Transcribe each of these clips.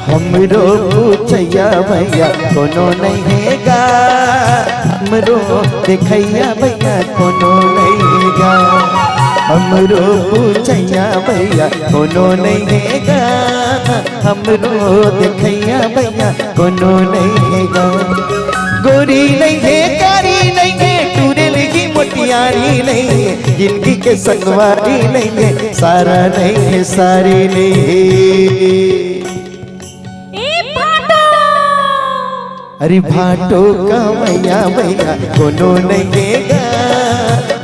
हमरो पूछैया भैया कोनो नहीं हैगा, हमरो देखैया भैया कोनो नहीं हैगा, हमरो पूछैया भैया कोनो नहीं हैगा, हमरो देखैया भैया कोनो नहीं हैगा। गोरी नहीं है, कारी नहीं है, टूरे लगी मोटियारी नहीं है, जिंदगी के संगवारी नहीं है, सारा नहीं है सारी नहीं है। अरे भाटो का मैया भैया कोनो नहीं हैगा,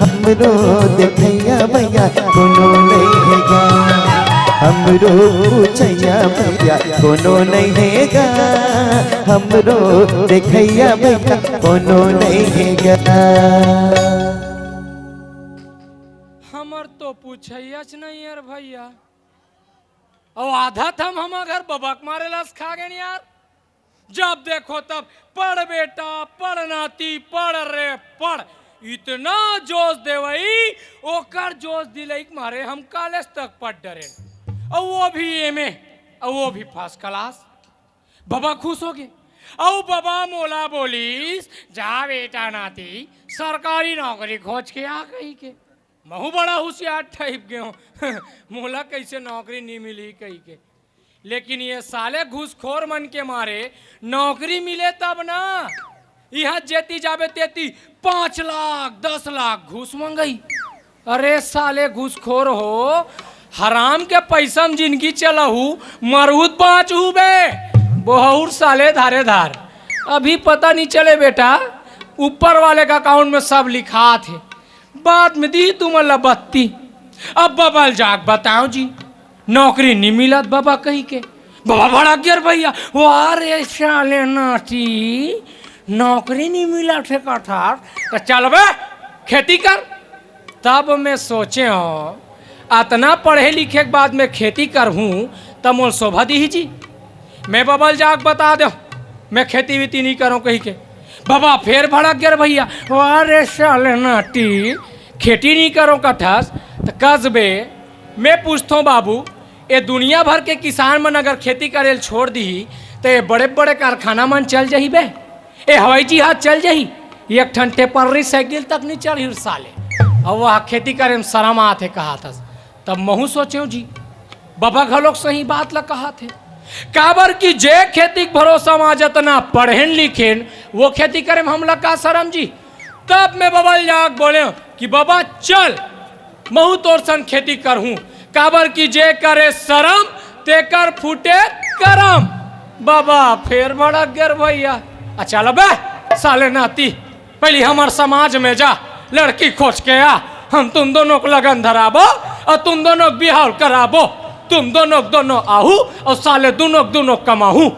हमरो देखैया भैया कोनो नहीं हैगा, हमरो पूछैया भैया कोनो नहीं हैगा, हमरो देखैया भैया कोनो नहीं हैगा। हमर तो पूछैया नहीं यार भैया, और आदत हम अगर बबक मारे लस खा गए यार। जब देखो तब पढ़ बेटा पढ़ नाती पढ़ रे पढ़, इतना जोश दे वही ओकर जोश दिले मारे हम कॉलेज तक पढ़ डरे, और वो भी एमए, और वो भी फर्स्ट क्लास। बाबा खुश हो गए, और बाबा मोला बोलीस जा बेटा नाती सरकारी नौकरी खोज के आ कही के। महू बड़ा होशियार टाइप गए हो मोला कैसे नौकरी नहीं मिली कही के, लेकिन ये साले घूसखोर मन के मारे नौकरी मिले तब ना, यहाँ जेती जाबे तेती 5 लाख 10 लाख घूस मंगई। अरे साले घूसखोर हो, हराम के पैसा में जिंदगी चलहू मरहूत पाँचू बे बहुर साले धारे धार। अभी पता नहीं चले बेटा, ऊपर वाले का अकाउंट में सब लिखा थे, बाद में दी तुम बत्ती। अब बबल जाग बताओ जी, नौकरी नहीं मिला बाबा कही के। बाबा बड़ा गिर भैया, वारे साले नाती नौकरी नहीं मिला थे कठार, तो चल बे खेती कर। तब मैं सोचे हो इतना पढ़े लिखे के बाद में खेती कर हूँ तब मोल शोभा दी जी। मैं बबल जाग बता दो मैं खेती वेती नहीं करूँ कही के। बाबा फिर भड़क गिर भैया, वारे साले नाती खेती नहीं करो कठास, तो कस्बे मैं पूछता हूँ बाबू, ये दुनिया भर के किसान मन अगर खेती करे छोड़ दी तो ये बड़े बड़े कारखाना मन चल जाही बे, ये हवाई जहाज चल जाही, एक ठन टेपररी साइकिल तक नहीं चढ़ी साले, और वह खेती करे में शर्म आते कहा था। तब महू सोचे जी बाबा घलोक सही बात ला कहा थे, काबर की जे खेती के भरोसा में जितना पढ़ेन लिखेन वो खेती करे में हम लग का शर्म जी। तब मैं बबल जाग बोले कि बाबा चल महू तोर सन खेती कर हूँ, काबर की जे करे शरम तेकर फूटे करम। बाबा फिर बड़ा गिर भैया, अच्छा लबे साले नाती पहले हमार समाज में जा लड़की खोज के आ, हम तुम दोनों को लगन धराबो और तुम दोनों को बिहार कराबो, तुम दोनों आहू और साले दोनों कमाहू,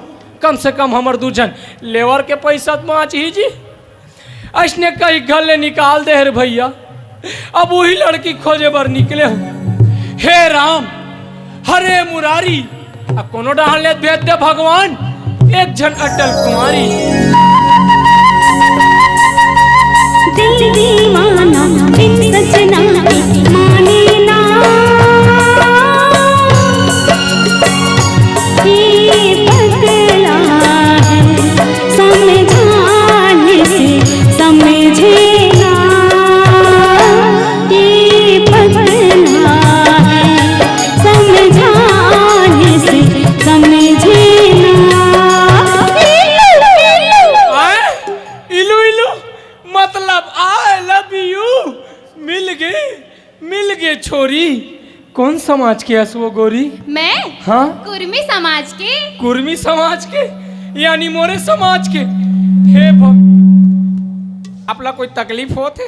कम से कम हमार दूजन लेवर के पैसा माच ही जी। ऐसने कई घर ले निकाल दे रे भैया, अब वही लड़की खोजे बर निकले हो। हे राम हरे मुरारी, अब कोनो डाल ले भेज दे भगवान एक जन अटल कुमारी। दिल दीवाना बिन सजना माने ना, ये बदला है समझाने से समझे ना, ये बदला है समझाने से समझे ना। इलू इलू मतलब आई लव यू, मिल गए छोरी। कौन समाज के हस वो गोरी? मैं हाँ कुर्मी समाज के। कुर्मी समाज के यानी मोरे समाज के। हे आपला कोई तकलीफ होते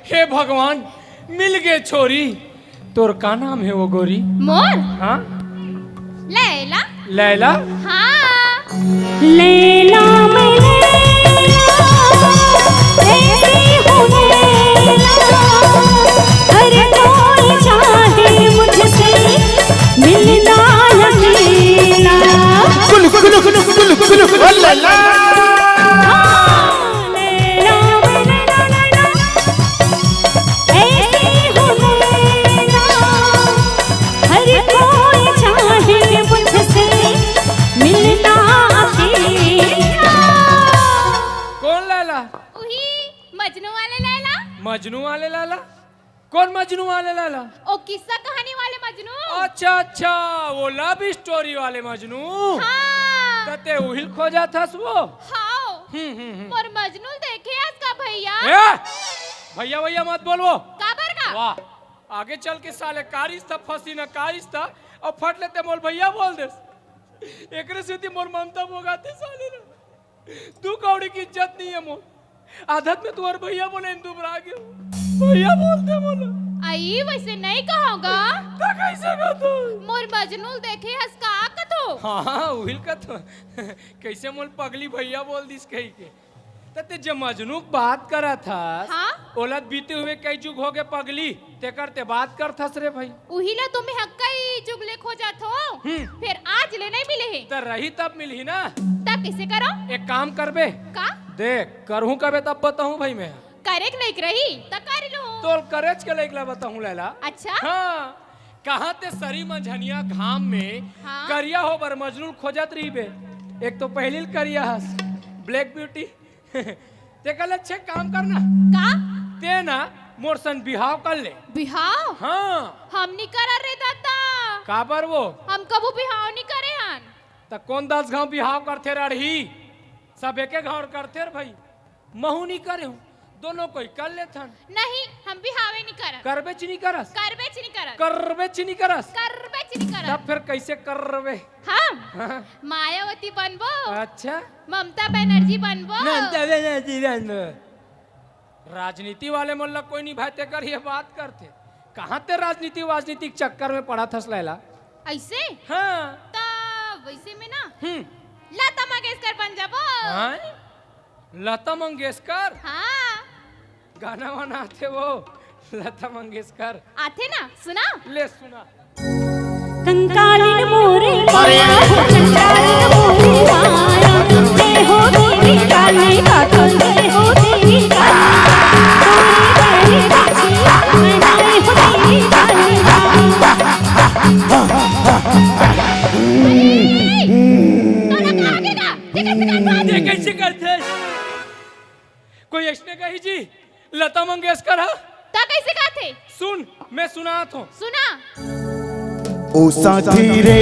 हे भगवान मिल गए छोरी। तोर का नाम है वो गोरी? मोर हाँ लैला। लैला? हाँ लैला मैं ऐसी हूँ लैला, हर कोई चाहे मुझसे मिलना लगेला। कुल कुल कुल कुल कुल कुल लैला। मजनू वाले लाला? कौन मजनू वाले लाला? ओ किस्सा कहानी वाले मजनू। अच्छा अच्छा, वो लव स्टोरी वाले मजनू। हाँ तते उहिल खोजा थस वो। हाँ मोर मजनू देखे आज का भैया। ए, भैया भैया मत बोलो। काबर का? वाह, आगे चल के साले कारिस था, फंसी ना कारिस था और फट लेते मोल भैया बोल दे। एकरे से मोर ममता बोगाते साले ना। तू कौड़ी की इज्जत नहीं है मोर। आदत में तुम्हारे भैया बोले दुबरा गए, भैया बोलते बोलो। आई वैसे नहीं कहोगा। तो कैसे का तू? मोर मजनू देखे हस का कथो। हाँ उहिल का तो कैसे मोल पगली भैया बोल दिस कही के। तते जब मजनू बात करा था, हाँ? ओलत बीते हुए कई जुग हो गए पगली ते करते बात कर थस रे भाई। उहिला तुम्हें हक्का ही जुगले खोजत हो। फिर आज ले नहीं मिले है। तो रही तब मिली ना। ता कैसे करो? एक काम करबे, का? देख करहूं कबे तब बताऊं भाई मैं। करेक नहीं रही ता कर लो। तो करेज के लेकला बताऊं लैला। अच्छा हाँ, कहाँ ते सरी मंझनिया घाम में हाँ? करिया हो बर मजनू खोजत रही बे। एक तो पहली करिया हस ब्लैक ब्यूटी। ते कल अच्छे काम करना का? ते ना मोर सन बिहाव कर ले। बिहाव? हाँ हम नहीं कर रे दादा। काबर वो? हम कबू बिहाव नहीं करे हन। त कौन 10 गांव बिहाव करते रही? सब एके गांव करते रे भाई। महू नहीं करे हूँ, दोनों कोई कर लेथन। नहीं हम बिहावे नहीं करत। करबे ची नहीं करस? करबे ची नहीं करत। करबे ची नहीं करस? करबे ची नहीं करत। तब फिर कैसे करबे? हम हाँ। मायावती बनबो। अच्छा, ममता बनर्जी बनबो। राजनीति वाले मोल्ला कोई नहीं भाई ते कर ये बात करते। कहाँ ते राजनीति वाजनीतिक चक्कर में पड़ा थस लैला। ऐसे? हाँ ता वैसे में ना हम्म। लता मंगेशकर बन जाबो। हाँ? लता मंगेशकर हाँ गाना वाना आते वो लता मंगेशकर आते ना सुना। ले सुना। कंकालिन मोरे माया हो, कंकालिन मोरे माया, जय हो तेरी काली काका, जय हो तेरी काली तोरे बाछी, मैं जय हो तेरी काली कैसे करते? कोई ऐसने कही जी लता मंगेशकर है? ता कैसे गाते? सुन, मैं सुनाता हूँ। सुना। ओ साथी रे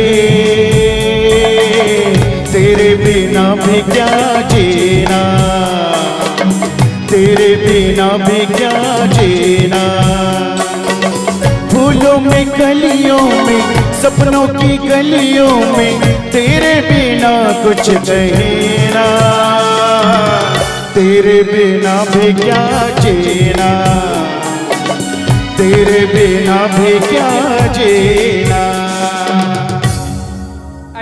तेरे बिना भी क्या जीना, तेरे बिना भी क्या जीना। फूलों में कलियों में सपनों की गलियों में तेरे बिना कुछ कहना, तेरे बिना भी क्या जीना, तेरे बिना भी क्या जीना।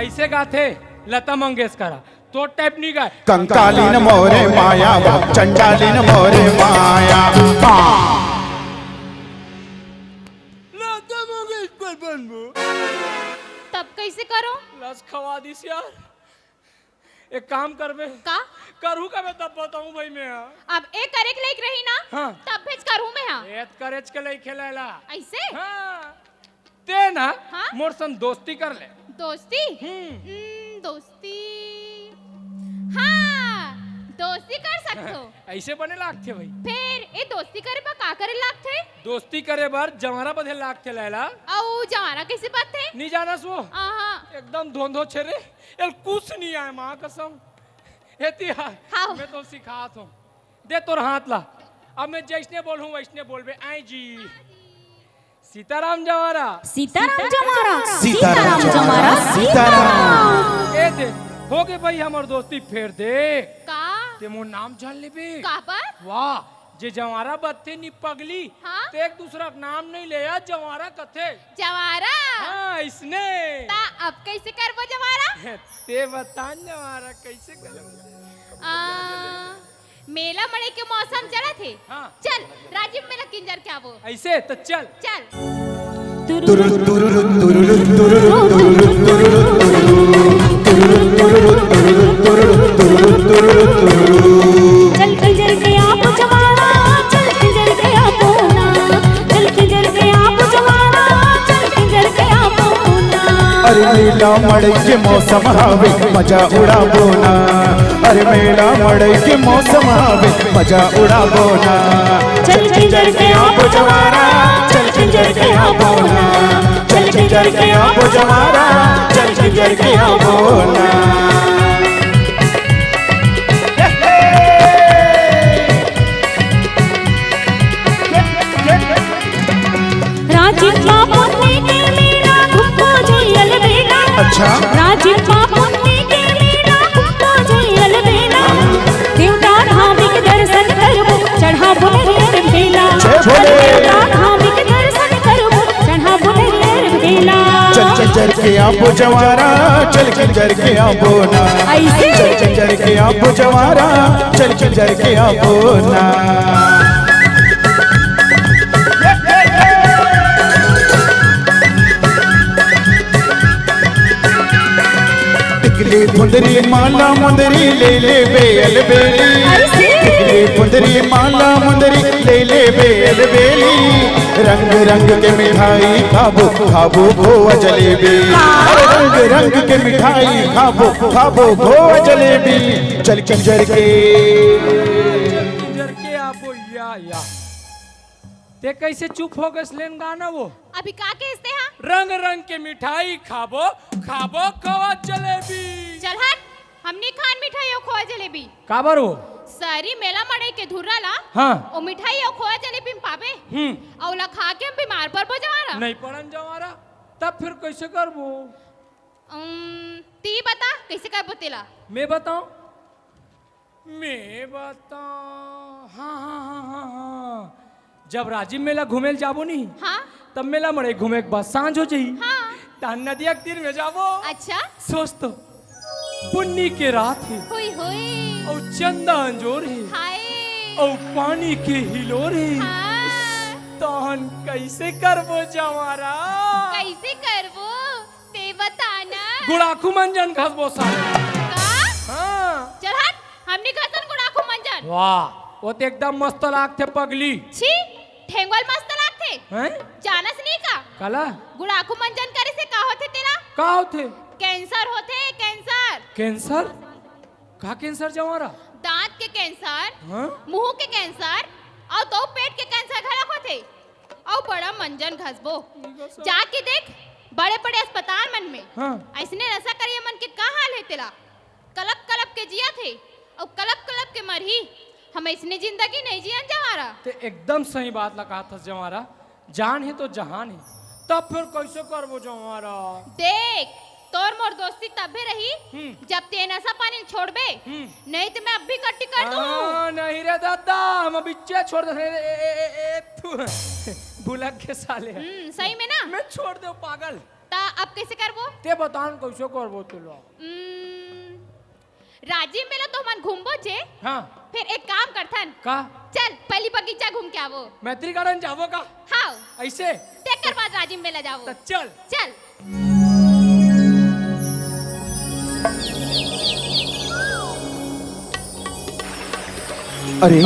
ऐसे गाते लता मंगेशकर तो टाइप नहीं गाए। कंकालिन मोरे माया, चंडालिन मोरे माया। लता मंगेशकर बनबो। तब कैसे करो? लस खवा दिस यार। एक काम करबे। का? करू का मैं तब बताऊं भाई मैं। अब एक करेक लेक रही ना। हाँ। तब भेज करूँ मैं। हाँ एत करेज के लिए खेलेला। ऐसे? हाँ। ते ना हाँ? मोर संग दोस्ती कर ले। दोस्ती? दोस्ती हाँ दोस्ती कर सकते हो। ऐसे बने लागते भाई। फिर ये दोस्ती करे बा का करे लागते? दोस्ती करे बार जवारा बधे लागते लैला। औ जवाना कैसे बात है? नहीं जाना सो आहा एकदम धोंधो छेरे एल कुछ नहीं आए माँ कसम। एती हाँ। मैं तो सिखात हूँ। दे तोर हाथ ला। अब मैं जैसने बोलूँ वैसने बोलबे। आई जी सीताराम जवारा, सीताराम जमारा, सीताराम जमारा, सीताराम। ए दे हो गए भाई हमार दोस्ती फेर दे। का? ते मोर नाम जान लेबे। का पर? वाह जे जवारा बत्ते नी पगली। हाँ? ते एक दूसरा का नाम नहीं ले या जवारा कथे। जवारा? हाँ इसने। ता अब कैसे करबो जवारा? ते बता जवारा कैसे कर। मेला मड़े के मौसम चला थे। हाँ। चल राजीव मेला किंजर क्या वो? ऐसे तो चल। चल तुरुरु तुरुरु तुरुरु तुरुरु तुरुरु तुरुरु तुरुरु तुरुरु तुरुरु तुरुरु। चल किंजर के आप जवारा, चल किंजर के आप होना, चल किंजर के आप जवारा, चल किंजर के आप होना। अरे मेला मड़ई के मौसम हवे मजा उड़ाबो ना, अरे मेला मड़ई के मौसम हवे मजा उड़ाबो ना। चल किंजर के आप जवारा, चल किंजर के आबो ना, चल किंजर के आबो जवारा, चल किंजर के आबो ना। राजीव बाबू ने के मेरा घुमको जयल बेला, अच्छा राजीव बाबू ने के मेरा घुमको जयल बेला। देवता धामिक दर्शन करबो चढ़ा बुलरियर भेला, देवता धामिक दर्शन करबो चढ़ा बुलरियर भेला। चल किंजर के आबो जवारा, चल किंजर के आबो ना, ऐसे चल किंजर के आबो जवारा, चल किंजर के आबो ना। टिकली मुंदरी माला मुंदरी ले ले बेल बेली, टिकली मुंदरी माला मुंदरी ले ले बेल बेली। रंग रंग के मिठाई खाबो खाबो खोआ जलेबी, रंग रंग के मिठाई खाबो खाबो खोआ जलेबी। चल किंजर के आपो या ते कैसे चुप हो गए लेन गाना वो अभी का कहते हैं? रंग रंग के मिठाई खाबो खाबो खोआ जलेबी। चल हट, हमने खान मिठाई और खोआ जलेबी। काबर हो सारी मेला मड़ई के धुर्रा ला हाँ ओ मिठाई और खोआ जलेबी में पावे औला खा के हम बीमार पर बजारा नहीं पड़न जवारा, तब फिर कैसे करबो? ती बता कैसे कर बतेला? मैं बताऊं हाँ हाँ हाँ हाँ हाँ जब राजीव मेला घूमे जाबो नहीं हाँ तब मेला मड़े घूमे के बाद सांझ हो जाई हाँ तान नदिया के तीर में जाबो। अच्छा सोच तो पुन्नी के रात है हुई हुई और चंदा अंजोर है हाय और पानी के हिलोर है हाँ तहन कैसे करबो जवारा? कैसे करबो ते बताना। गुड़ाखू मंजन खसबो सारे। का हाँ चल हट, हमने घसन गुड़ाखू मंजन। वाह वो तो एकदम मस्त लाग थे पगली। छी ठेंगोल मस्त लागथे हैं जानस नहीं का? कला गुड़ाखू मंजन करे से का होथे तेरा? का होते? कैंसर होथे कैंसर। कैंसर का कैंसर जवारा? दांत के कैंसर, हाँ मुंह के कैंसर और तो पेट के कैंसर घलक होथे। और बड़ा मंजन घसबो जाके देख बड़े बड़े अस्पताल मन में हाँ ऐसने नशा करिए मन के का हाल है तेरा? कलप कलप के जिया थे और कलप कलप के मरही। हम ऐसने जिंदगी नहीं जियन जवारा। ते एकदम सही बात लगा था जवारा, जान है तो जहान है, तब फिर कैसे करबो जवारा? देख तोर मोर दोस्ती तबे रही जब ते नशा पानी छोड़बे, नहीं तो मैं अब भी कट्टी कर दूं। नहीं रे दादा हम अभी छोड़ दे भुलक के साले। सही में ना मैं छोड़ दे पागल। ता अब कैसे करबो? ते बतान कैसे करबो तू लो? राजीव मेला तो मन घूमबो जे। हाँ फिर एक काम करथन का चल पहली बगीचा घूम के आवो। मैत्री गार्डन जाबो का? हाँ ऐसे तेकर बाद राजीव मेला जावो। तो चल चल अरे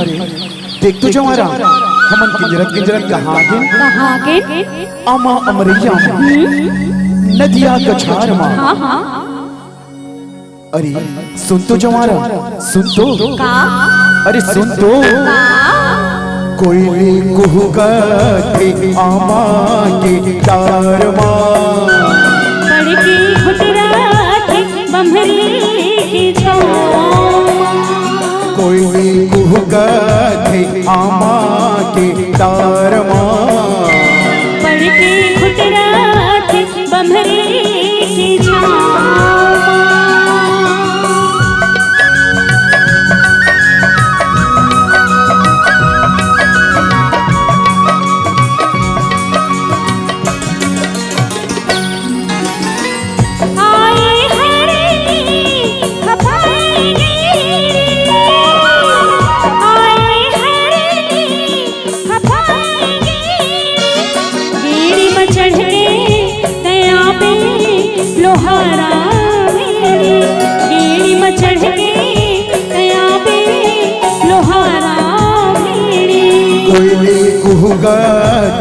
देख तो जवारा हमन किंजरत किंजरत कहाँ के अमा अमरिया नदिया कछार माँ। हाँ हाँ अरे सुन तो जवारा सुन तो का अरे सुन तो कोयले कुहुका थे आमा के तार माँ बड़की घुटरा थे बम्हरी की छाँव। कोयले कुहुका थे आमा के तार माँ बड़की घुटरा थे बम्हरी की छाँव।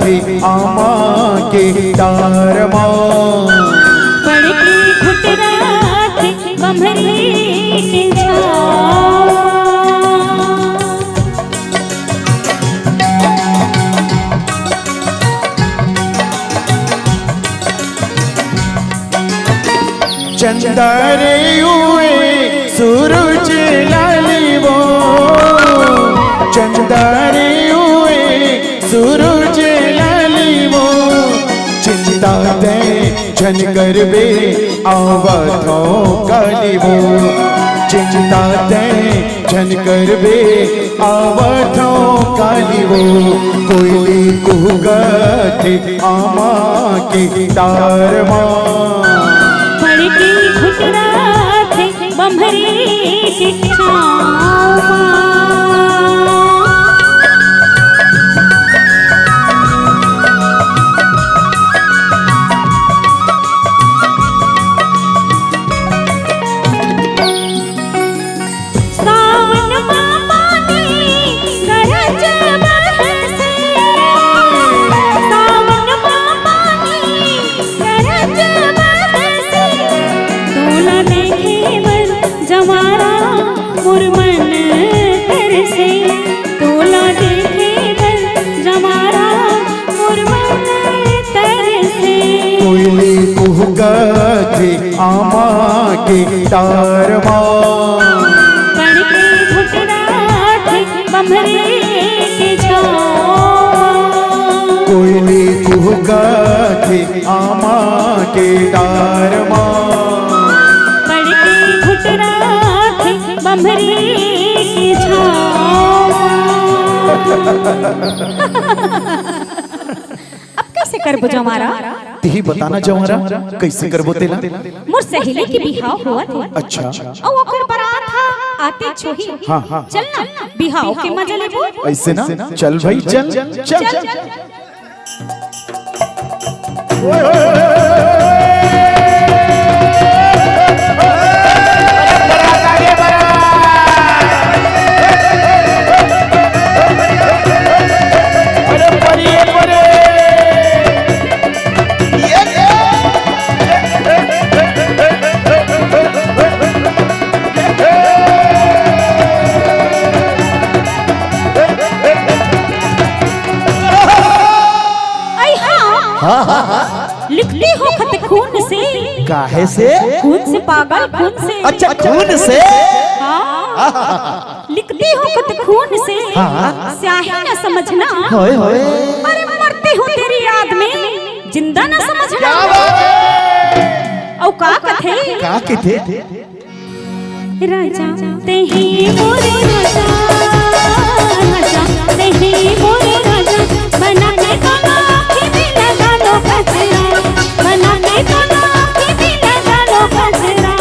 थे आमा के तार माँ बड़की चंदारे हुए सूरज लाली वो, चंदारे हुए सूरज लाली वो, चिंता दे जन करबे आवथों काली वो, चिंता दे जन करबे आवथों काली वो, कोयली कुहगते आमा के तार पड़ के घुटरा थे बम्भरे के छाँव। आमा के तारमा पड़ के घुटरा थे बम्भरे के छाँव। कोयली कुहका थे आमा के तारमा पड़ के घुटरा थे बम्भरे के छाँव। कैसे करबो जमारा? तेही बताना जमारा कैसे करबो तेला? मोर सहेली के बिहाव हुआ थे। अच्छा और ओकर बारात था आते छोही। हाँ। चल ना बिहाव के मजा लेबो। ऐसे ना चल भाई चल चल लिखती हो खत खून से। काहे से? खून से पागल खून से। अच्छा खून से? हाँ। लिखती हो खत खून से। हाँ। स्याही न समझना। होए होए। अरे मरती हूँ तेरी याद में जिंदा न समझना। औ का कथे? का कथे? राजा तेही मोरे राजा, राजा तेही मोरे राजा, बना के काला आँखें भी लगा लो गजरा, बना के काला आँखें भी लगा लो गजरा।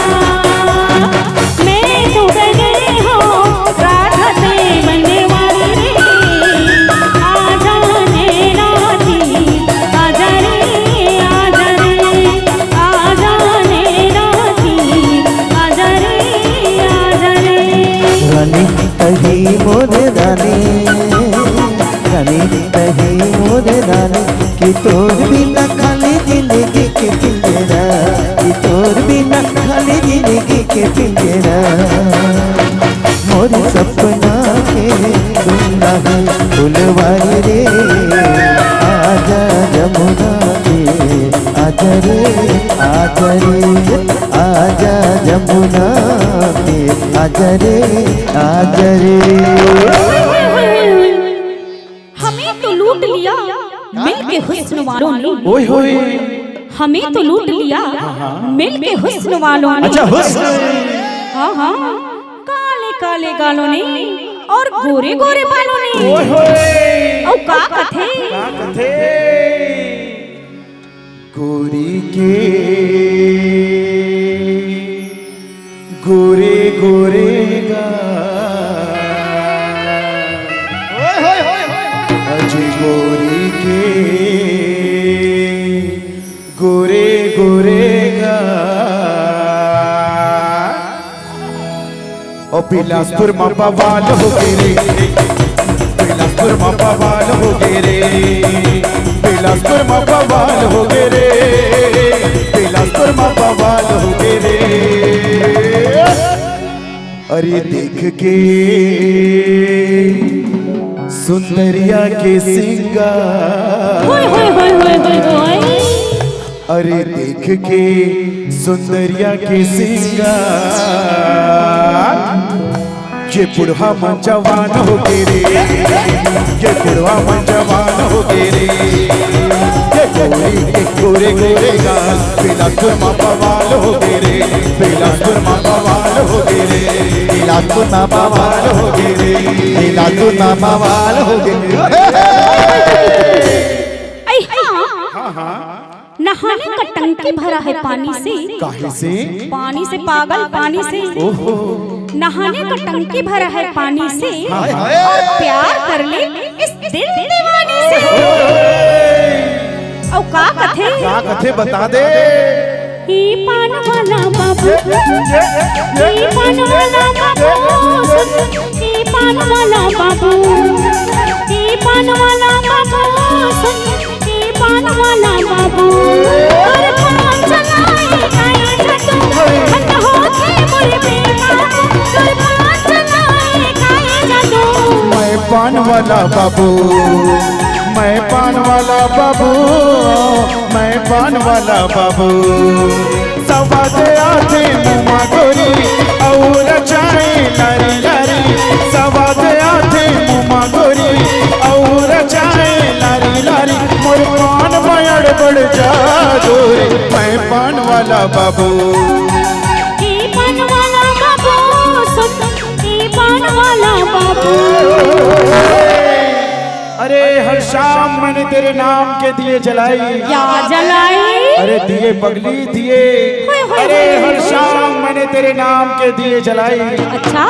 मैं तो गए हो राधा से बनने वाली रे, आजा रे राधी, आजा रे, आजा रे, आजा रे राधी, आजा रे, आजा रे। रानी कही मोरे रानी, रानी कही मोरे रानी, कि तोर बिना खाली जिंदगी के पिंजरा, कि तोर बिना खाली जिंदगी के पिंजरा। मोर सपना के सुनना है फुलवारी रे, आजा जमुना के, आजा रे, आजा रे, आजा जमुना के, आजा रे, आजा रे। हमें तो लूट लिया मिल के हुस्न वालों ने। ओए होए। हमें तो लूट लिया मिल के हुस्न वालों ने। अच्छा हुस्न। हाँ हाँ, काले काले गालों ने और गोरे गोरे बालों ने। ओए होए। और का कथे? का कथे? गोरी के गोरे गोरे अजी गोरी के गोरे गोरे ओ बिलासपुर माँ बवाल हो गए रे, बिलासपुर माँ बवाल हो गए रे, बिलासपुर माँ बवाल हो गए रे, बिलासपुर माँ बवाल हो गए रे। अरे देख के सुंदरिया के सिंगार, होय होय होय होय होय होय। अरे देख के सुंदरिया के सिंगार ये बुढ़वा मन जवान हो गे रे, ये बुढ़वा मन जवान हो गे रे, ये गोरी के गोरे गोरे गाल बिलासपुर माँ बवाल हो गे रे, बिलासपुर माँ बवाल हो गे रे, बिलासपुर माँ बवाल हो गे रे, बिलासपुर माँ बवाल हो गे रे। नहाने का टंकी भरा है पानी से, काहे से? पानी से पागल, पानी से। ओहो नहाने का टंकी भरा है पानी से, हाय हाय। और प्यार कर ले इस दिल दीवानी से। और का कथे बता दे। ही पान वाला बाबू, ही पान वाला बाबू, ही पान वाला बाबू, ही पान वाला बाबू, ही पान वाला बाबू। और पान चलाए गाए जटू, हट होके मोरे बेकाबू। और पान चलाए गाए जटू, मैं पान वाला बाबू, मैं पान वाला बाबू, मैं पान वाला बाबू। सवाद आते मुमा गोरी और चाय लारी लारी, सवाद आते मुमा गोरी और चाय लारी लारी। मोर पान बड़ बड़ जा गोरी, मैं पान वाला बाबू। ही पान वाला बाबू, सुन ही पान वाला बाबू। अरे हर शाम मैंने तेरे नाम के दिए जलाई, क्या जलाई? अरे दिए पगली दिए। अरे हर शाम मैंने तेरे नाम के दिए जलाई, अच्छा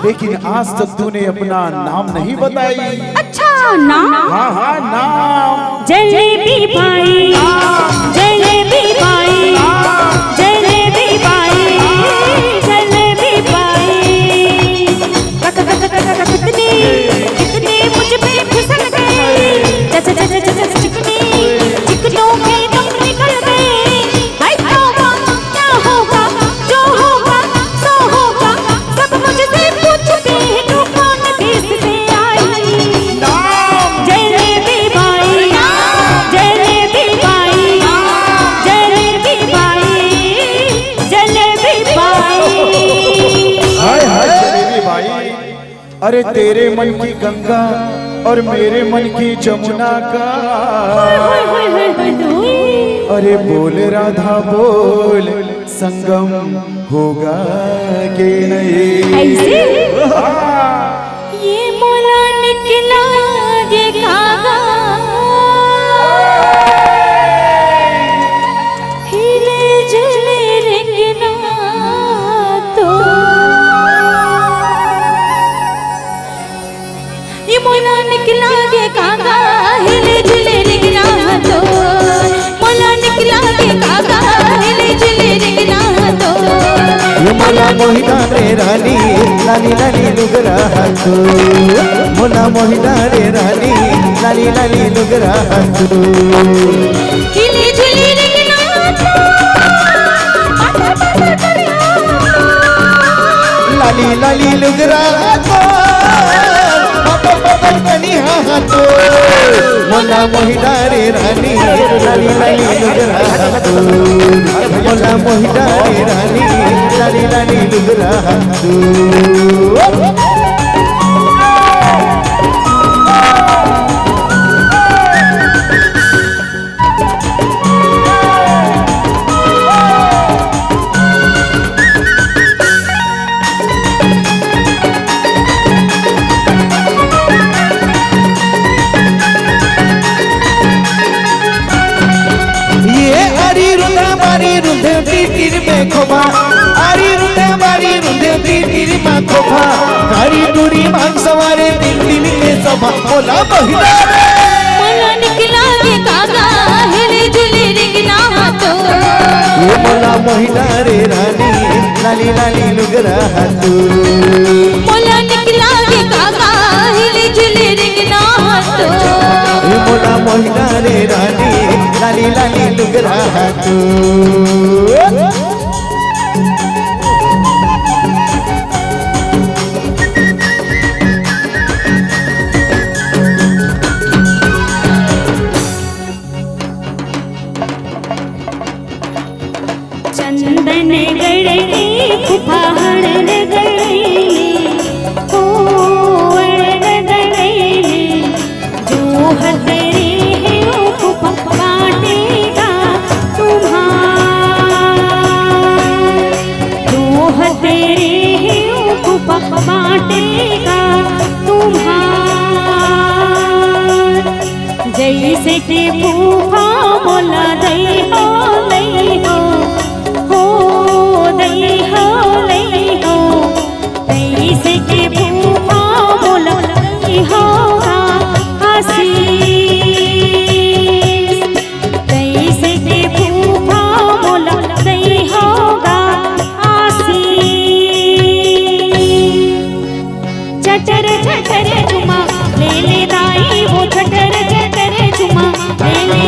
लेकिन आज तक तूने अपना नाम नहीं बताई। अच्छा नाम? हाँ हाँ नाम। जलेबी बाई, जलेबी बाई, जलेबी बाई, जलेबी बाई। कितने कितने मुझ पे फिसल गए, चिकनी चिकनों के दम निकल गए। हाय तौबा, क्या होगा जो होगा सो होगा, सब मुझसे पूछते हैं तू कौन देश से आई। जलेबी बाई, जलेबी बाई, जलेबी बाई, जलेबी बाई। हाय हाय जलेबी भाई। अरे तेरे मन की गंगा और मेरे मन की जमुना का, अरे बोल राधा बोल संगम होगा के नहीं। ऐसे ये मोला निकला ये कागा, हिले जुले रिंगना तो। ये मोला निकला ये कागा, हिले जुले रिंगना तो। मोला निकला ये कागा, हिले जुले रिंगना तो। ये मोला मोहिना रे रानी लाली लाली लुगरा हाथू, मोला मोहिना रे रानी लाली लाली लुगरा हाथू। हिले जुले रिंगना तो, लाली लाली लुगरा हाथू, हाथू। मोला मोहिना रे रानी लाली लाली लुगरा हाथू, मोला मोहिना रे रानी लाली लाली लुगरा हाथू। खोपा आरी रुंदे मारी रुंदे तीर मा खोपा गाड़ी दूरी मांग सवारे दिन के सभा। मोला मोहिना रे मोला निकला के कागा, हिले जुले रिंगना तो। ये मोला मोहिना रे रानी लाली लाली लुगरा हाथू। मोला निकला के कागा, हिले जुले रिंगना तो। ये मोला मोहिना रे रानी लाली लाली लुगरा हाथू। चंदन गढ़े फुफाहण गढ़े ओ गढ़े जो हतरे है ओ फुफा बाटेगा तुम्हार जो हतरे है ओ फुफा बाटेगा तुम्हार जैसे के फूफा मोला दई हो दई हो जैसे के फूफा मोला दई हो आशीष जैसे के फूफा मोला दई होगा आशीष चटर चटर चुमा ले ले दाई वो चटर चटर चुमा ले ले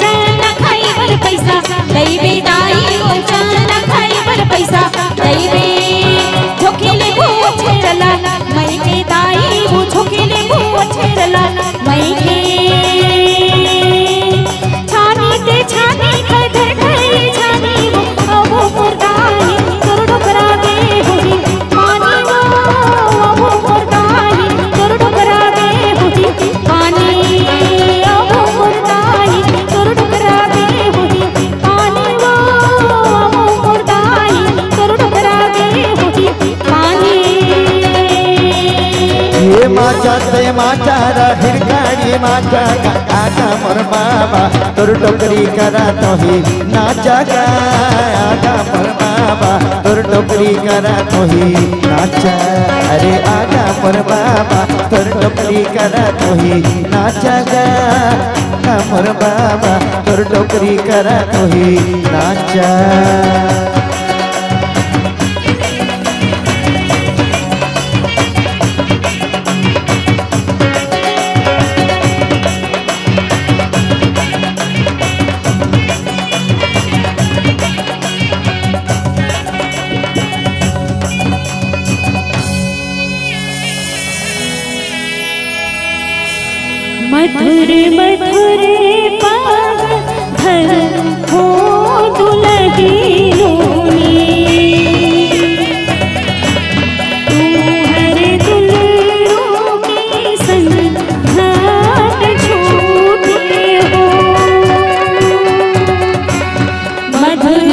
चाना खाई बर पैसा दई बे दाई वो चाना खाई बर पैसा दई बे झोकेले पूछे चला मई के दाई वो झोकेले पूछे चला मई के छानी ते छानी खदर खई छानी वो वो मुर्दाई करोड़ों करा दे होई पानी वो मुर्दाई करोड़ों करा दे होई पानी वो मुर्दाई करोड़ों करा दे होई पानी वो मुर्दाई करोड़ों करा दे होई पानी ये माचा ते माचा रहिर गाड़ी माचा आगा मोर बाबा तोर टोकरी करा तो ही नाचा गा आगा मोर बाबा तोर टोकरी करा तो ही नाचा अरे आगा मोर बाबा तोर टोकरी करा तो ही नाचा गा आगा मोर बाबा तोर टोकरी करा तो ही नाचा मधुर मधुर पाग घर हो दुल्हनों ने तू हर दुल्हनों के संग हाथ छूटे हो मधुर